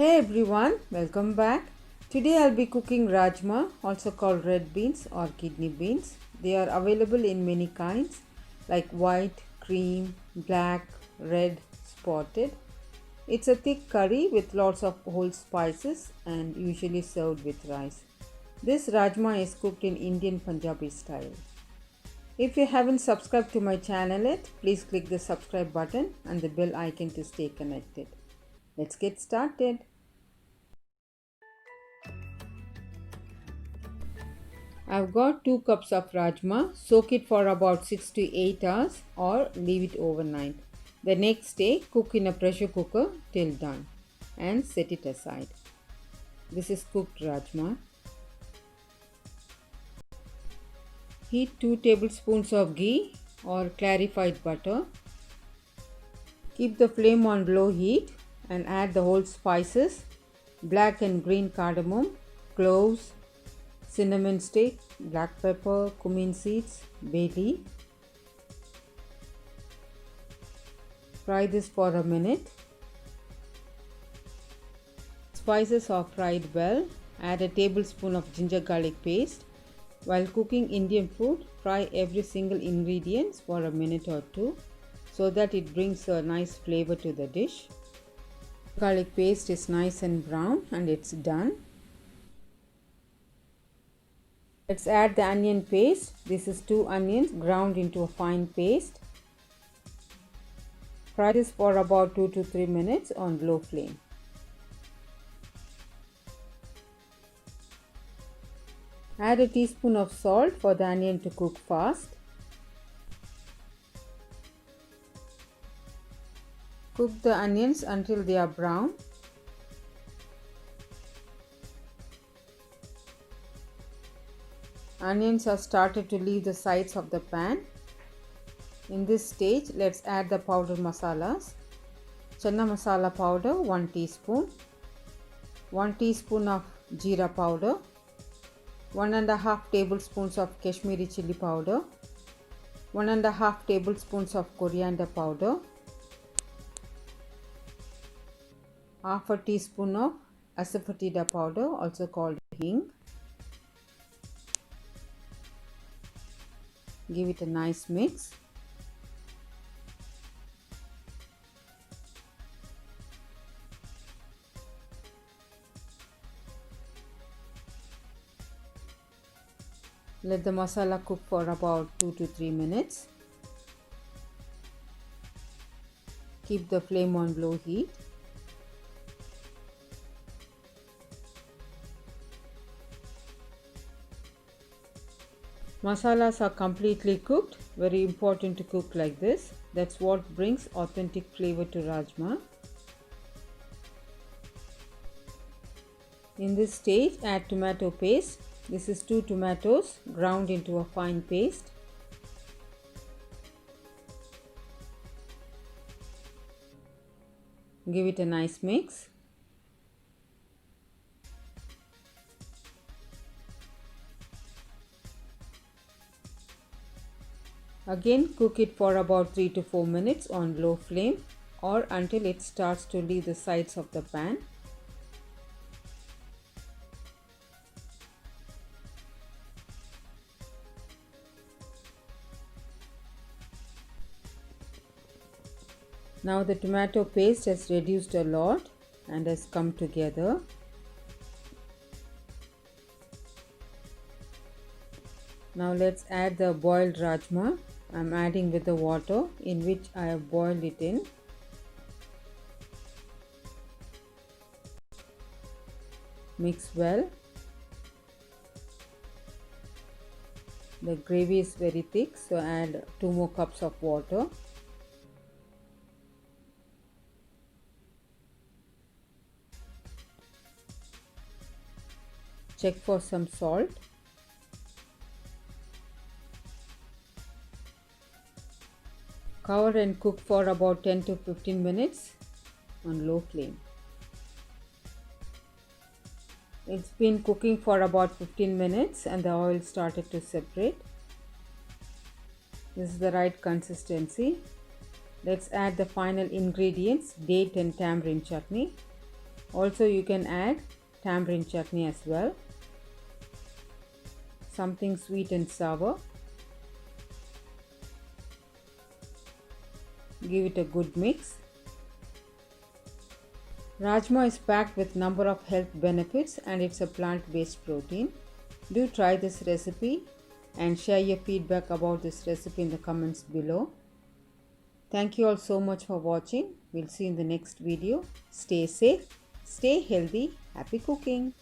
Hey everyone, welcome back. Today I'll be cooking rajma, also called red beans or kidney beans. They are available in many kinds like white, cream, black, red, spotted. It's a thick curry with lots of whole spices and usually served with rice. This rajma is cooked in Indian Punjabi style. If you haven't subscribed to my channel yet, please click the subscribe button and the bell icon to stay connected. Let's get started. I've got 2 cups of rajma. Soak it for about 6 to 8 hours or leave it overnight. The next day, cook in a pressure cooker till done and set it aside. This is cooked rajma. Heat 2 tablespoons of ghee or clarified butter. Keep the flame on low heat and add the whole spices, black and green cardamom, cloves, cinnamon stick, black pepper, cumin seeds, bay leaf. Fry this for a minute. Spices are fried well. Add a tablespoon of ginger garlic paste. While cooking Indian food, fry every single ingredient for a minute or two so that it brings a nice flavor to the dish. Garlic paste is nice and brown and it's done. Let's add the onion paste. This is 2 onions ground into a fine paste. Fry this for about 2 to 3 minutes on low flame. Add a teaspoon of salt for the onion to cook fast. Cook the onions until they are brown. Onions have started to leave the sides of the pan. In this stage, let's add the powdered masalas. Channa masala powder 1 teaspoon, 1 teaspoon of jeera powder, 1.5 tablespoons of Kashmiri chilli powder, 1.5 tablespoons of coriander powder, half a teaspoon of asafoetida powder, also called hing. Give it a nice mix. Let the masala cook for about 2 to 3 minutes. Keep the flame on low heat. Masalas are completely cooked. Very important to cook like this. That's what brings authentic flavor to rajma. In this stage, add tomato paste. This is 2 tomatoes ground into a fine paste. Give it a nice mix. Again, cook it for about 3 to 4 minutes on low flame or until it starts to leave the sides of the pan. Now the tomato paste has reduced a lot and has come together. Now let's add the boiled rajma. I'm adding with the water in which I have boiled it in. Mix well. The gravy is very thick, so add 2 more cups of water. Check for some salt. Cover and cook for about 10 to 15 minutes on low flame. It's been cooking for about 15 minutes and the oil started to separate. This is the right consistency. Let's add the final ingredients, date and tamarind chutney. Also you can add tamarind chutney as well, something sweet and sour. Give it a good mix. Rajma is packed with number of health benefits and it's a plant-based protein. Do try this recipe and share your feedback about this recipe in the comments below. Thank you all so much for watching. We'll see you in the next video. Stay safe, stay healthy, happy cooking.